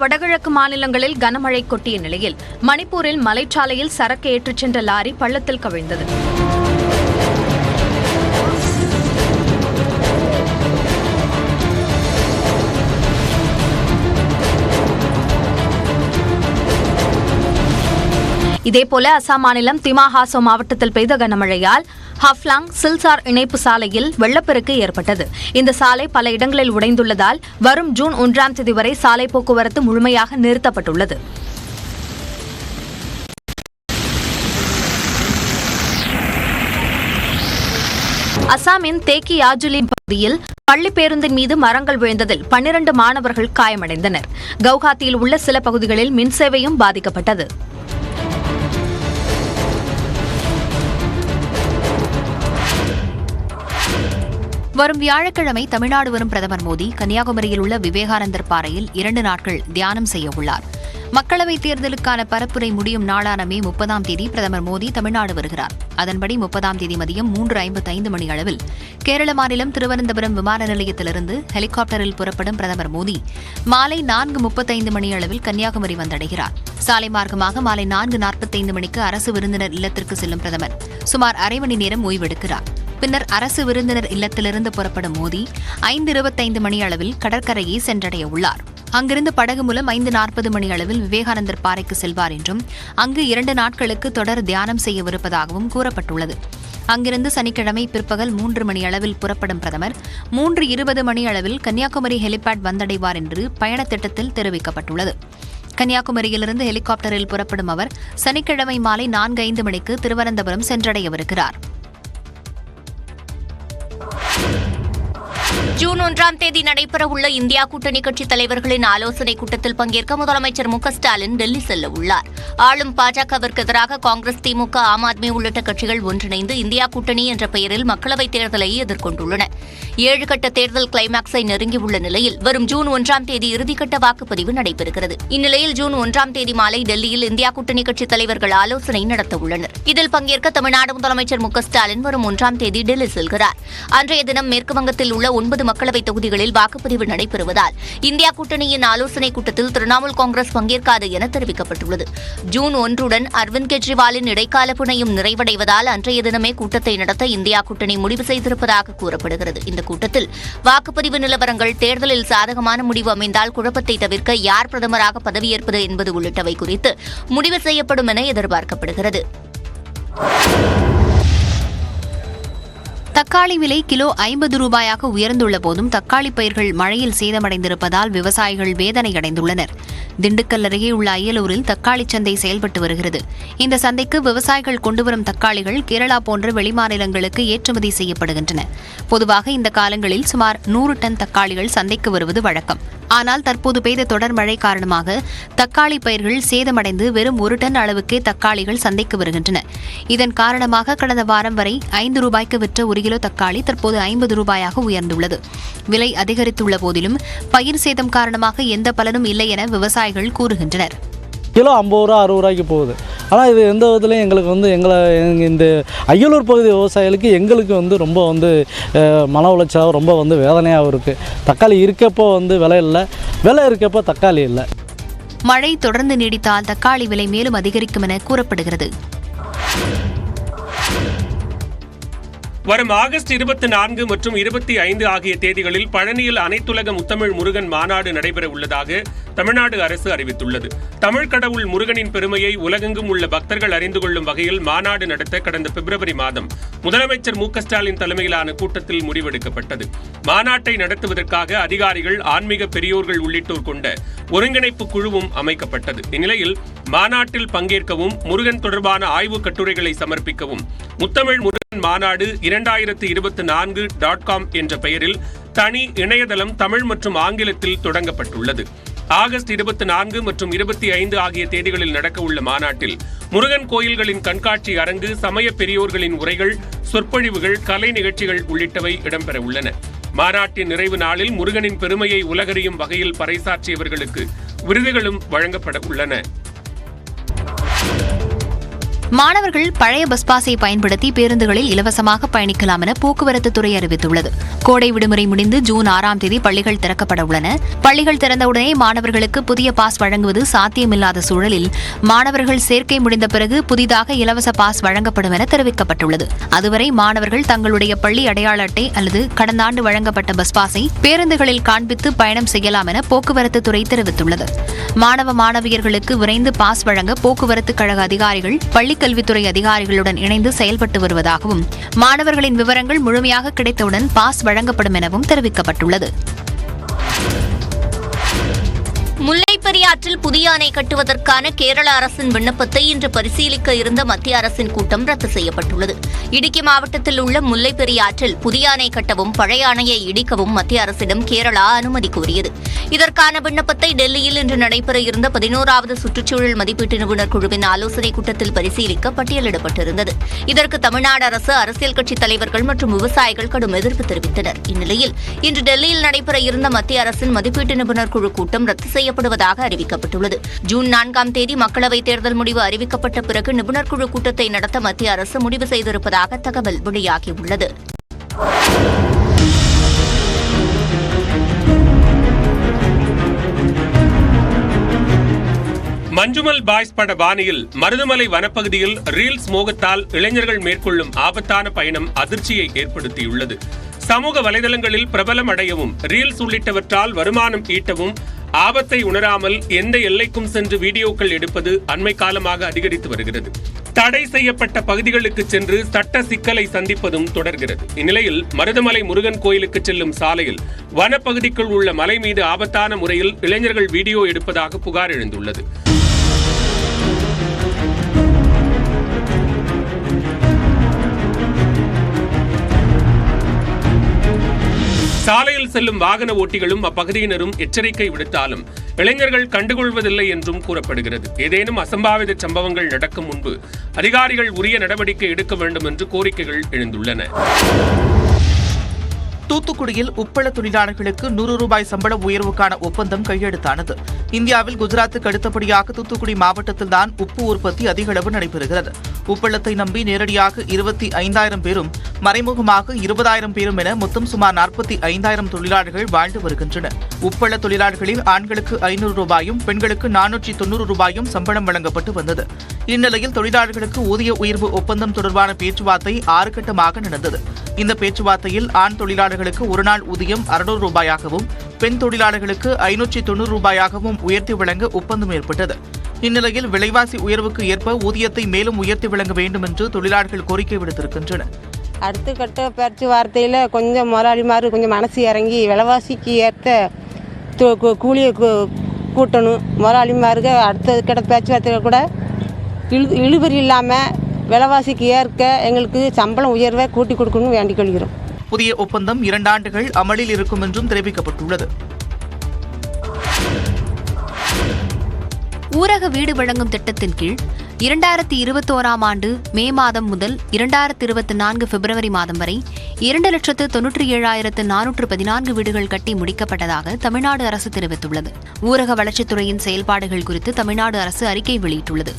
வடகிழக்கு மாநிலங்களில் கனமழை கொட்டிய நிலையில் மணிப்பூரில் மலைச்சாலையில் சரக்கு ஏற்றிச் சென்ற லாரி பள்ளத்தில் கவிழ்ந்தது. இதேபோல அசாம் மாநிலம் திமாஹாசோ மாவட்டத்தில் பெய்த கனமழையால் ஹப்லாங் சில்சார் இணைப்பு சாலையில் வெள்ளப்பெருக்கு ஏற்பட்டது. இந்த சாலை பல இடங்களில் உடைந்துள்ளதால் வரும் ஜூன் 1ஆம் தேதி வரை சாலை போக்குவரத்து முழுமையாக நிறுத்தப்பட்டுள்ளது. அசாமின் தேக்கி யாஜுலி பகுதியில் பள்ளி பேருந்தின் மீது மரங்கள் விழுந்ததில் 12 மாணவர்கள் காயமடைந்தனர். கவுஹாத்தியில் உள்ள சில பகுதிகளில் மின்சேவையும் பாதிக்கப்பட்டது. வரும் வியாழக்கிழமை தமிழ்நாடு வரும் பிரதமர் மோடி கன்னியாகுமரியில் உள்ள விவேகானந்தர் பாறையில் 2 நாட்கள் தியானம் செய்ய உள்ளார். மக்களவைத் தேர்தலுக்கான பரப்புரை முடியும் நாளான மே 30ஆம் தேதி பிரதமர் மோடி தமிழ்நாடு வருகிறார். அதன்படி 30ஆம் தேதி மதியம் 3:55 மணி அளவில் கேரள மாநிலம் திருவனந்தபுரம் விமான நிலையத்திலிருந்து ஹெலிகாப்டரில் புறப்படும் பிரதமர் மோடி மாலை 4:35 மணி அளவில் கன்னியாகுமரி வந்தடைகிறார். சாலை மார்க்கமாக மாலை 4:45 மணிக்கு அரசு விருந்தினர் இல்லத்திற்கு செல்லும் பிரதமர் சுமார் அரை மணி நேரம் ஓய்வெடுக்கிறார். பின்னர் அரசு விருந்தினர் இல்லத்திலிருந்து புறப்படும் மோடி 5:25 மணி அளவில் கடற்கரையை சென்றடைய உள்ளார். அங்கிருந்து படகு மூலம் 5:40 மணி அளவில் விவேகானந்தர் பாறைக்கு செல்வார் என்றும் அங்கு 2 நாட்களுக்கு தொடர் தியானம் செய்யவிருப்பதாகவும் கூறப்பட்டுள்ளது. அங்கிருந்து சனிக்கிழமை பிற்பகல் 3 மணி அளவில் புறப்படும் பிரதமர் 3:20 மணி அளவில் கன்னியாகுமரி ஹெலிபேட் வந்தடைவார் என்று பயண திட்டத்தில் தெரிவிக்கப்பட்டுள்ளது. கன்னியாகுமரியிலிருந்து ஹெலிகாப்டரில் புறப்படும் அவர் சனிக்கிழமை மாலை 4:05 மணிக்கு திருவனந்தபுரம் சென்றடையவிருக்கிறார். ஜூன் 1ஆம் தேதி நடைபெறவுள்ள இந்தியா கூட்டணி கட்சித் தலைவர்களின் ஆலோசனைக் கூட்டத்தில் பங்கேற்க முதலமைச்சர் மு.க. ஸ்டாலின் டெல்லி செல்ல உள்ளார். ஆளும் பாஜகவிற்கு எதிராக காங்கிரஸ், திமுக, ஆம் ஆத்மி உள்ளிட்ட கட்சிகள் ஒன்றிணைந்து இந்தியா கூட்டணி என்ற பெயரில் மக்களவைத் தேர்தலை எதிர்கொண்டுள்ளன. 7 கட்ட தேர்தல் கிளைமாக்ஸை நெருங்கியுள்ள நிலையில் வரும் ஜூன் 1ஆம் தேதி இறுதிக்கட்ட வாக்குப்பதிவு நடைபெறுகிறது. இந்நிலையில் ஜூன் 1ஆம் தேதி மாலை டெல்லியில் இந்தியா கூட்டணி கட்சித் தலைவர்கள் ஆலோசனை நடத்தவுள்ளனர். இதில் பங்கேற்க தமிழ்நாடு முதலமைச்சர் மு.க. ஸ்டாலின் வரும் 1ஆம் தேதி டெல்லி செல்கிறார். அன்றைய தினம் மேற்குவங்கத்தில் உள்ள 9 மக்களவைத் தொகுதிகளில் வாக்குப்பதிவு நடைபெறுவதால் இந்தியா கூட்டணியின் ஆலோசனைக் கூட்டத்தில் திரிணாமுல் காங்கிரஸ் பங்கேற்காது என தெரிவிக்கப்பட்டுள்ளது. ஜூன் 1உடன் அரவிந்த் கெஜ்ரிவாலின் இடைக்கால பிணையும் நிறைவடைவதால் அன்றைய தினமே கூட்டத்தை நடத்த இந்தியா கூட்டணி முடிவு செய்திருப்பதாக கூறப்படுகிறது. இந்த கூட்டத்தில் வாக்குப்பதிவு நிலவரங்கள், தேர்தலில் சாதகமான முடிவு அமைந்தால் குழப்பத்தை தவிர்க்க யார் பிரதமராக பதவியேற்பது என்பது உள்ளிட்டவை குறித்து முடிவு செய்யப்படும் என எதிர்பார்க்கப்படுகிறது. தக்காளி விலை கிலோ 50 ரூபாயாக உயர்ந்துள்ள போதும் தக்காளி பயிர்கள் மழையில் சேதமடைந்திருப்பதால் விவசாயிகள் வேதனையடைந்துள்ளனர். திண்டுக்கல் அருகே உள்ள அயலூரில் தக்காளி சந்தை செயல்பட்டு வருகிறது. இந்த சந்தைக்கு விவசாயிகள் கொண்டுவரும் தக்காளிகள் கேரளா போன்ற வெளிமாநிலங்களுக்கு ஏற்றுமதி செய்யப்படுகின்றன. பொதுவாக இந்த காலங்களில் சுமார் 100 டன் தக்காளிகள் சந்தைக்கு வருவது வழக்கம். ஆனால் தற்போது பெய்த தொடர் மழை காரணமாக தக்காளி பயிர்கள் சேதமடைந்து வெறும் 1 டன் அளவுக்கே தக்காளிகள் சந்தைக்கு வருகின்றன. இதன் காரணமாக கடந்த வாரம் வரை 5 ரூபாய்க்கு விற்ற 1 கிலோ தக்காளி தற்போது 50 ரூபாயாக உயர்ந்துள்ளது. விலை அதிகரித்துள்ள போதிலும் பயிர் சேதம் காரணமாக எந்த பலனும் இல்லை என விவசாயிகள் கூறுகின்றனர். கிலோ 50 ரூபா 60 ரூபாய்க்கு போகுது. ஆனால் இது எந்த விதத்துலையும் எங்களுக்கு இந்த அய்யலூர் பகுதி விவசாயிகளுக்கு எங்களுக்கு ரொம்ப மன உளைச்சலாக ரொம்ப வேதனையாகவும் இருக்குது. தக்காளி இருக்கப்போ விலை இல்லை, விலை இருக்கப்போ தக்காளி இல்லை. மழை தொடர்ந்து நீடித்தால் தக்காளி விலை மேலும் அதிகரிக்கும் என கூறப்படுகிறது. வரும் ஆகஸ்ட் 24 மற்றும் 25 ஆகிய தேதிகளில் பழனியில் அனைத்துலக முத்தமிழ் முருகன் மாநாடு நடைபெற உள்ளதாக தமிழ்நாடு அரசு அறிவித்துள்ளது. தமிழ் கடவுள் முருகனின் பெருமையை உலகெங்கும் உள்ள பக்தர்கள் அறிந்து கொள்ளும் வகையில் மாநாடு நடத்த கடந்த பிப்ரவரி மாதம் முதலமைச்சர் மு.க. ஸ்டாலின் தலைமையிலான கூட்டத்தில் முடிவெடுக்கப்பட்டது. மாநாட்டை நடத்துவதற்காக அதிகாரிகள், ஆன்மீக பெரியோர்கள் உள்ளிட்டோர் கொண்ட ஒருங்கிணைப்பு குழுவும் அமைக்கப்பட்டது. இந்நிலையில் மாநாட்டில் பங்கேற்கவும் முருகன் தொடர்பான ஆய்வுக் கட்டுரைகளை சமர்ப்பிக்கவும் முத்தமிழ் முருகன் மாநாடு 2024.com என்ற பெயரில் தனி இணையதளம் தமிழ் மற்றும் ஆங்கிலத்தில் தொடங்கப்பட்டுள்ளது. ஆகஸ்ட் 24 மற்றும் 25 ஆகிய தேதிகளில் நடக்கவுள்ள மாநாட்டில் முருகன் கோயில்களின் கண்காட்சி அரங்கு, சமய பெரியோர்களின் உரைகள், சொற்பொழிவுகள், கலை நிகழ்ச்சிகள் உள்ளிட்டவை இடம்பெற உள்ளன. மாநாட்டின் நிறைவு நாளில் முருகனின் பெருமையை உலகறியும் வகையில் பறைசாற்றியவர்களுக்கு விருதுகளும் வழங்கப்பட உள்ளன. மாணவர்கள் பழைய பஸ் பாஸை பயன்படுத்தி பேருந்துகளில் இலவசமாக பயணிக்கலாம் என போக்குவரத்து துறை அறிவித்துள்ளது. கோடை விடுமுறை முடிந்து ஜூன் 6ஆம் தேதி பள்ளிகள் திறக்கப்பட உள்ளன. பள்ளிகள் திறந்தவுடனே மாணவர்களுக்கு புதிய பாஸ் வழங்குவது சாத்தியமில்லாத சூழலில் மாணவர்கள் சேர்க்கை முடிந்த பிறகு புதிதாக இலவச பாஸ் வழங்கப்படும் என தெரிவிக்கப்பட்டுள்ளது. அதுவரை மாணவர்கள் தங்களுடைய பள்ளி அடையாள அட்டை அல்லது கடந்த ஆண்டு வழங்கப்பட்ட பஸ் பாஸை பேருந்துகளில் காண்பித்து பயணம் செய்யலாம் என போக்குவரத்து துறை தெரிவித்துள்ளது. மாணவ மாணவியர்களுக்கு விரைந்து பாஸ் வழங்க போக்குவரத்து கழக அதிகாரிகள் பள்ளிக்கல்வித்துறை அதிகாரிகளுடன் இணைந்து செயல்பட்டு வருவதாகவும் மாணவர்களின் விவரங்கள் முழுமையாக கிடைத்தவுடன் பாஸ் வழங்கப்படும் எனவும் தெரிவிக்கப்பட்டுள்ளது. முல்லைப்பெரியாற்றில் புதிய அணை கட்டுவதற்கான கேரள அரசின் விண்ணப்பத்தை இன்று பரிசீலிக்க இருந்த மத்திய அரசின் கூட்டம் ரத்து செய்யப்பட்டுள்ளது. இடுக்கி மாவட்டத்தில் உள்ள முல்லைப்பெரியாற்றில் புதிய அணை கட்டவும் பழைய அணையை இடிக்கவும் மத்திய அரசிடம் கேரளா அனுமதி கோரியது. இதற்கான விண்ணப்பத்தை டெல்லியில் இன்று நடைபெற இருந்த 11வது சுற்றுச்சூழல் மதிப்பீட்டு நிபுணர் குழுவின் ஆலோசனைக் கூட்டத்தில் பரிசீலிக்க பட்டியலிடப்பட்டிருந்தது. இதற்கு தமிழ்நாடு அரசு, அரசியல் கட்சித் தலைவர்கள் மற்றும் விவசாயிகள் கடும் எதிர்ப்பு தெரிவித்தனர். இந்நிலையில் இன்று டெல்லியில் நடைபெற இருந்த மத்திய அரசின் மதிப்பீட்டு நிபுணர் குழு கூட்டம் ரத்து செய்யப்படுவதாக அறிவிக்கப்பட்டுள்ளது. ஜூன் 4ஆம் தேதி மக்களவைத் தேர்தல் முடிவு அறிவிக்கப்பட்ட பிறகு நிபுணர் குழு கூட்டத்தை நடத்த மத்திய அரசு முடிவு செய்திருப்பதாக தகவல் வெளியாகியுள்ளது. மஞ்சுமல் பாய்ஸ் பட பாணியில் மருதமலை வனப்பகுதியில் ரீல்ஸ் மோகத்தால் இளைஞர்கள் மேற்கொள்ளும் ஆபத்தான பயணம் அதிர்ச்சியை ஏற்படுத்தியுள்ளது. சமூக வலைதளங்களில் பிரபலம் அடையவும் ரீல்ஸ் உள்ளிட்டவற்றால் வருமானம் ஈட்டவும் ஆபத்தை உணராமல் எந்த எல்லைக்கும் சென்று வீடியோக்கள் எடுப்பது அண்மை காலமாக அதிகரித்து வருகிறது. தடை செய்யப்பட்ட பகுதிகளுக்கு சென்று சட்ட சிக்கலை சந்திப்பதும் தொடர்கிறது. இந்நிலையில் மருதமலை முருகன் கோயிலுக்கு செல்லும் சாலையில் வனப்பகுதிக்குள் உள்ள மலை மீது ஆபத்தான முறையில் இளைஞர்கள் வீடியோ எடுப்பதாக புகார் எழுந்துள்ளது. சாலையில் செல்லும் வாகன ஓட்டிகளும் அப்பகுதியினரும் எச்சரிக்கை விடுத்தாலும் இளைஞர்கள் கண்டுகொள்வதில்லை என்றும் கூறப்படுகிறது. ஏதேனும் அசம்பாவித சம்பவங்கள் நடக்கும் முன்பு அதிகாரிகள் உரிய நடவடிக்கை எடுக்க வேண்டும் என்று கோரிக்கைகள் எழுந்துள்ளன. தூத்துக்குடியில் உப்பள தொழிலாளர்களுக்கு 100 ரூபாய் சம்பள உயர்வுக்கான ஒப்பந்தம் கையெழுத்தானது. இந்தியாவில் குஜராத்துக்கு அடுத்தபடியாக தூத்துக்குடி மாவட்டத்தில்தான் உப்பு உற்பத்தி அதிக அளவு நடைபெறுகிறது. உப்பளத்தை நம்பி நேரடியாக 25,000 பேரும் மறைமுகமாக 20,000 பேரும் என மொத்தம் சுமார் 45,000 தொழிலாளர்கள் வாழ்ந்து வருகின்றனர். உப்பள தொழிலாளர்களில் ஆண்களுக்கு 500 ரூபாயும் பெண்களுக்கு 490 ரூபாயும் சம்பளம் வழங்கப்பட்டு வந்தது. இந்நிலையில் தொழிலாளர்களுக்கு ஊதிய உயர்வு ஒப்பந்தம் தொடர்பான பேச்சுவார்த்தை 6 கட்டமாக நடந்தது. இந்த பேச்சுவார்த்தையில் ஆண் தொழிலாளர்களுக்கு ஒருநாள் ஊதியம் 600 ரூபாயாகவும் பெண் தொழிலாளர்களுக்கு 590 ரூபாயாகவும் உயர்த்தி வழங்க ஒப்பந்தம் ஏற்பட்டது. இந்நிலையில் விலைவாசி உயர்வுக்கு ஏற்ப ஊதியத்தை மேலும் உயர்த்தி வழங்க வேண்டும் என்று தொழிலாளர்கள் கோரிக்கை விடுத்திருக்கின்றனர். அடுத்த கட்ட பேச்சுவார்த்தையில் கொஞ்சம் முதலாளிமார் கொஞ்சம் மனசு இறங்கி விலைவாசிக்கு ஏற்ற கூலியை கூட்டணும். முதலாளிமாருக்கு அடுத்த கட்ட பேச்சுவார்த்தையில் கூட இழுபறி இல்லாமல் விலைவாசிக்கு ஏற்க எங்களுக்கு சம்பளம் உயர்வை கூட்டி கொடுக்கணும்னு வேண்டிக் கொள்கிறோம். புதிய ஒப்பந்தம் 2 ஆண்டுகள் அமலில் இருக்கும் என்றும் தெரிவிக்கப்பட்டுள்ளது. ஊரக வீடு வழங்கும் திட்டத்தின் கீழ் 2021ஆம் ஆண்டு மே மாதம் முதல் 2024 பிப்ரவரி மாதம் வரை 2,97,414 வீடுகள் கட்டி முடிக்கப்பட்டதாக தமிழ்நாடு அரசு தெரிவித்துள்ளது. ஊரக வளர்ச்சித்துறையின் செயல்பாடுகள் குறித்து தமிழ்நாடு அரசு அறிக்கை வெளியிட்டுள்ளது.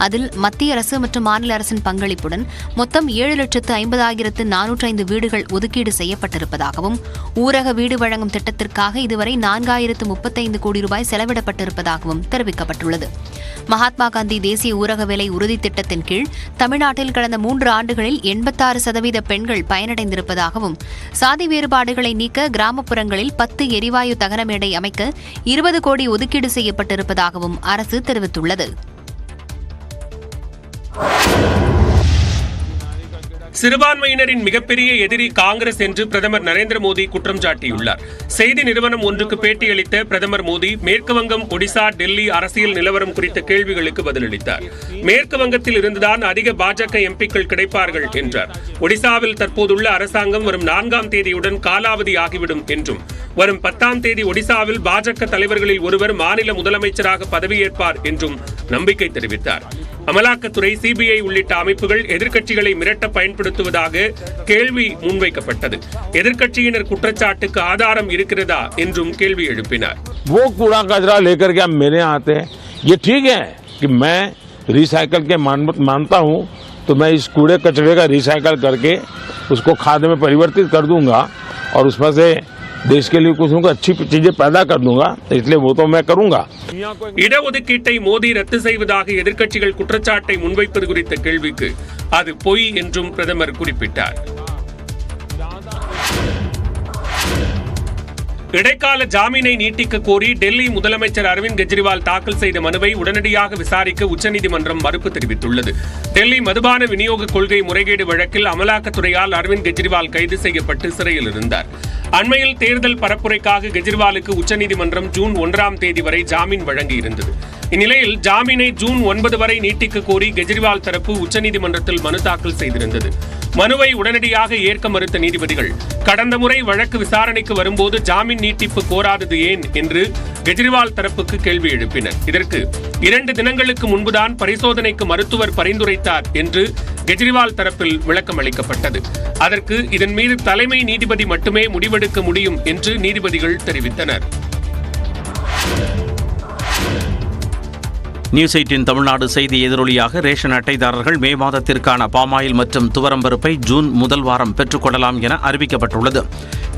அதில் மத்திய அரசு மற்றும் மாநில அரசின் பங்களிப்புடன் மொத்தம் 7,50,405 வீடுகள் ஒதுக்கீடு செய்யப்பட்டிருப்பதாகவும் ஊரக வீடு வழங்கும் திட்டத்திற்காக இதுவரை 4,035 கோடி ரூபாய் செலவிடப்பட்டிருப்பதாகவும் தெரிவிக்கப்பட்டுள்ளது. மகாத்மா காந்தி தேசிய ஊரக வேலை உறுதி திட்டத்தின் கீழ் தமிழ்நாட்டில் கடந்த 3 ஆண்டுகளில் 86% பெண்கள் பயனடைந்திருப்பதாகவும் சாதி வேறுபாடுகளை நீக்க கிராமப்புறங்களில் 10 எரிவாயு தகன மேடை அமைக்க 20 கோடி ஒதுக்கீடு செய்யப்பட்டிருப்பதாகவும் அரசு தெரிவித்துள்ளது. சிறுபான்மையினரின் மிகப்பெரிய எதிரி காங்கிரஸ் என்று பிரதமர் நரேந்திர மோடி குற்றம் சாட்டியுள்ளார். செய்தி நிறுவனம் ஒன்றுக்கு பேட்டியளித்த பிரதமர் மோடி மேற்கு வங்கம், ஒடிசா, டெல்லி அரசியல் நிலவரம் குறித்த கேள்விகளுக்கு பதிலளித்தார். மேற்கு வங்கத்தில் இருந்துதான் அதிக பாஜக எம்பிக்கள் கிடைப்பார்கள் என்றார். ஒடிசாவில் தற்போதுள்ள அரசாங்கம் வரும் 4ஆம் தேதியுடன் காலாவதி ஆகிவிடும் என்றும் வரும் 10ஆம் தேதி ஒடிசாவில் பாஜக தலைவர்களில் ஒருவர் மாநில முதலமைச்சராக பதவியேற்பார் என்றும் நம்பிக்கை தெரிவித்தார். அமலாக்கத்துறை, சிபிஐ உள்ளிட்ட அமைப்புகள் எதிர்க்கட்சிகளை மிரட்ட பயன்படுத்துவதாக கேள்வி முன்வைக்கப்பட்டது. எதிர்க்கட்சியினர் குற்றச்சாட்டுக்கு ஆதாரம் இருக்கிறதா என்றும் கேள்வி எழுப்பினார். वो कूड़ा कचरा लेकर के मेरे आते हैं, ये ठीक है कि मैं रिसाइकल के मानता हूँ, तो मैं इस कूड़े कचरे का रिसाइकल करके उसको खाद में परिवर्तित कर दूंगा और उसमें से देश के लिए कुछ अच्छी चीजें पैदा कर दूंगा, इसलिए वो तो मैं करूंगा। இடஒதுக்கீட்டை மோடி ரத்து செய்வதாக எதிர்க்கட்சிகள் குற்றச்சாட்டை முன்வைப்பது குறித்த கேள்விக்கு அது பொய் என்றும் பிரதமர் குறிப்பிட்டார். இடைக்கால ஜாமீனை நீட்டிக்க கோரி டெல்லி முதலமைச்சர் அரவிந்த் கெஜ்ரிவால் தாக்கல் செய்த மனுவை உடனடியாக விசாரிக்க உச்சநீதிமன்றம் மறுப்பு தெரிவித்துள்ளது. டெல்லி மதுபான விநியோக கொள்கை முறைகேடு வழக்கில் அமலாக்கத்துறையால் அரவிந்த் கெஜ்ரிவால் கைது செய்யப்பட்டு சிறையில் இருந்தார். அண்மையில் தேர்தல் பரப்புரைக்காக கெஜ்ரிவாலுக்கு உச்சநீதிமன்றம் ஜூன் 1ஆம் தேதி வரை ஜாமீன் வழங்கியிருந்தது. இந்நிலையில் ஜாமீனை ஜூன் 9 வரை நீட்டிக்க கோரி கெஜ்ரிவால் தரப்பு உச்சநீதிமன்றத்தில் மனு தாக்கல் செய்திருந்தது. மனுவை உடனடியாக ஏற்க மறுத்த நீதிபதிகள் கடந்த முறை வழக்கு விசாரணைக்கு வரும்போது ஜாமீன் நீட்டிப்பு கோராதது ஏன் என்று கெஜ்ரிவால் தரப்புக்கு கேள்வி எழுப்பினர். இதற்கு 2 தினங்களுக்கு முன்புதான் பரிசோதனைக்கு மருத்துவர் பரிந்துரைத்தார் என்று கெஜ்ரிவால் தரப்பில் விளக்கம் அளிக்கப்பட்டது. அதற்கு இதன் மீது தலைமை நீதிபதி மட்டுமே முடிவெடுக்க முடியும் என்று நீதிபதிகள் தெரிவித்தனர். நியூஸ் 18 தமிழ்நாடு செய்தி எதிரொலியாக ரேஷன் அட்டைதாரர்கள் மே மாதத்திற்கான பாமாயில் மற்றும் துவரம்பருப்பை ஜூன் முதல் வாரம் பெற்றுக்கொள்ளலாம் என அறிவிக்கப்பட்டுள்ளது.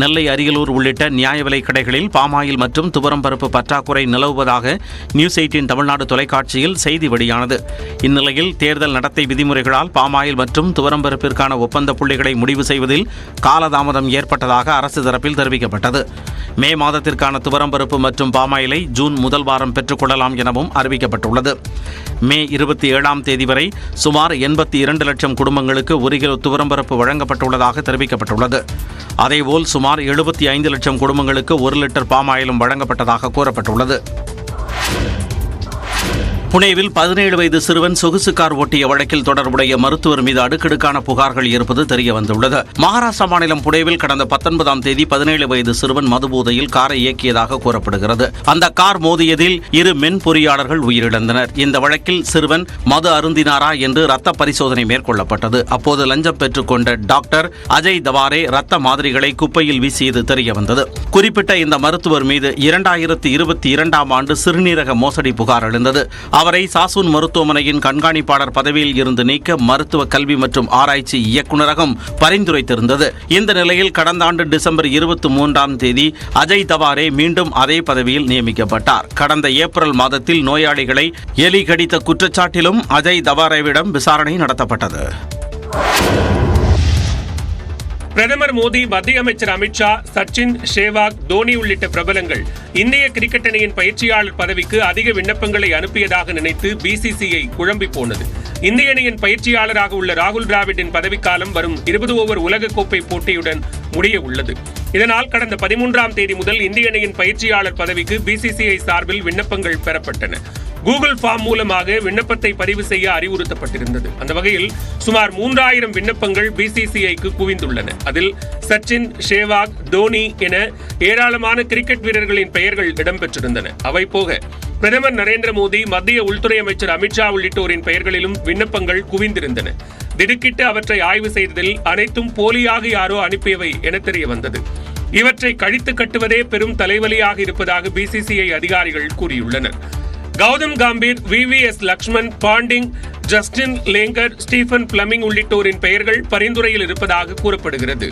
நெல்லை, அரியலூர் உள்ளிட்ட நியாய விலைக் கடைகளில் பாமாயில் மற்றும் துவரம்பருப்பு பற்றாக்குறை நிலவுவதாக நியூஸ் 18 தமிழ்நாடு தொலைக்காட்சியில் செய்தி வெளியானது. இந்நிலையில் தேர்தல் நடத்தை விதிமுறைகளால் பாமாயில் மற்றும் துவரம்பருப்பிற்கான ஒப்பந்த புள்ளிகளை முடிவு செய்வதில் காலதாமதம் ஏற்பட்டதாக அரசு தரப்பில் தெரிவிக்கப்பட்டது. மே மாதத்திற்கான துவரம்பருப்பு மற்றும் பாமாயிலை ஜூன் முதல் வாரம் பெற்றுக்கொள்ளலாம் எனவும் அறிவிக்கப்பட்டுள்ளது. மே 27ஆம் தேதி வரை சுமார் 82 லட்சம் குடும்பங்களுக்கு 1 கிலோ துவரம்பருப்பு வழங்கப்பட்டுள்ளதாக தெரிவிக்கப்பட்டுள்ளது. அதேபோல் சுமார் 75 லட்சம் குடும்பங்களுக்கு 1 லிட்டர் பாமாயிலும் வழங்கப்பட்டதாக கூறப்பட்டுள்ளது. புனேவில் 17 வயது சிறுவன் சொகுசு கார் ஓட்டிய வழக்கில் தொடர்புடைய மருத்துவர் மீது அடுக்கடுக்கான புகார்கள் இருப்பது தெரியவந்துள்ளது. மகாராஷ்டிரா மாநிலம் புனேவில் கடந்த 19ஆம் தேதி 17 வயது சிறுவன் மதுபோதையில் காரை இயக்கியதாக கூறப்படுகிறது. அந்த கார் மோதியதில் 2 மென் பொறியாளர்கள் உயிரிழந்தனர். இந்த வழக்கில் சிறுவன் மது அருந்தினாரா என்று ரத்த பரிசோதனை மேற்கொள்ளப்பட்டது. அப்போது லஞ்சம் பெற்றுக்கொண்ட டாக்டர் அஜய் தவாரே ரத்த மாதிரிகளை குப்பையில் வீசியது தெரியவந்தது. குறிப்பிட்ட இந்த மருத்துவர் மீது 2022ஆம் ஆண்டு சிறுநீரக மோசடி புகார் எழுந்தது. அவரை சாசூன் மருத்துவமனையின் கண்காணிப்பாளர் பதவியில் இருந்து நீக்க மருத்துவ கல்வி மற்றும் ஆராய்ச்சி இயக்குநரகம் பரிந்துரைத்திருந்தது. இந்த நிலையில் கடந்த ஆண்டு டிசம்பர் 23ஆம் தேதி அஜய் தவாரே மீண்டும் அதே பதவியில் நியமிக்கப்பட்டார். கடந்த ஏப்ரல் மாதத்தில் நோயாளிகளை எலி கடித்த குற்றச்சாட்டிலும் அஜய் தவாரேவிடம் விசாரணை நடத்தப்பட்டது. பிரதமர் மோடி, மத்திய அமைச்சர் அமித்ஷா, சச்சின், சேவாக், தோனி உள்ளிட்ட பிரபலங்கள் இந்திய கிரிக்கெட் அணியின் பயிற்சியாளர் பதவிக்கு அதிக விண்ணப்பங்களை அனுப்பியதாக நினைத்து பிசிசிஐ குழம்பி போனது. இந்திய அணியின் பயிற்சியாளராக உள்ள ராகுல் டிராவிட்டின் பதவிக்காலம் வரும் 20 ஓவர் உலகக்கோப்பை போட்டியுடன் முடிய உள்ளது. இதனால் கடந்த 13ஆம் தேதி முதல் இந்திய அணியின் பயிற்சியாளர் பதவிக்கு பிசிசிஐ சார்பில் விண்ணப்பங்கள் பெறப்பட்டன. கூகுள் ஃபார்ம் மூலமாக விண்ணப்பத்தை பதிவு செய்ய அறிவுறுத்தப்பட்டிருந்தது. அந்த வகையில் சுமார் 3000 விண்ணப்பங்கள் பிசிசிஐக்கு குவிந்துள்ளன. அதில் சச்சின், சேவாக், தோனி என ஏராளமான கிரிக்கெட் வீரர்களின் பெயர்கள் இடம்பெற்றிருந்தன. அவை போக பிரதமர் நரேந்திர மோடி, மத்திய உள்துறை அமைச்சர் அமித்ஷா உள்ளிட்டோரின் பெயர்களிலும் விண்ணப்பங்கள் குவிந்திருந்தன. திடுக்கிட்டு அவற்றை ஆய்வு செய்ததில் அனைத்தும் போலியாக யாரோ அனுப்பியவை என தெரிய வந்தது. இவற்றை கழித்து கட்டுவதே பெரும் தலைவலியாக இருப்பதாக பிசிசிஐ அதிகாரிகள் கூறியுள்ளனர். Gautam Gambhir, VVS Laxman, Ponting, Justin Langer, Stephen Fleming உள்ளிட்டோரின் பெயர்கள் பரிந்துரையில் இருப்பதாக கூறப்படுகிறது.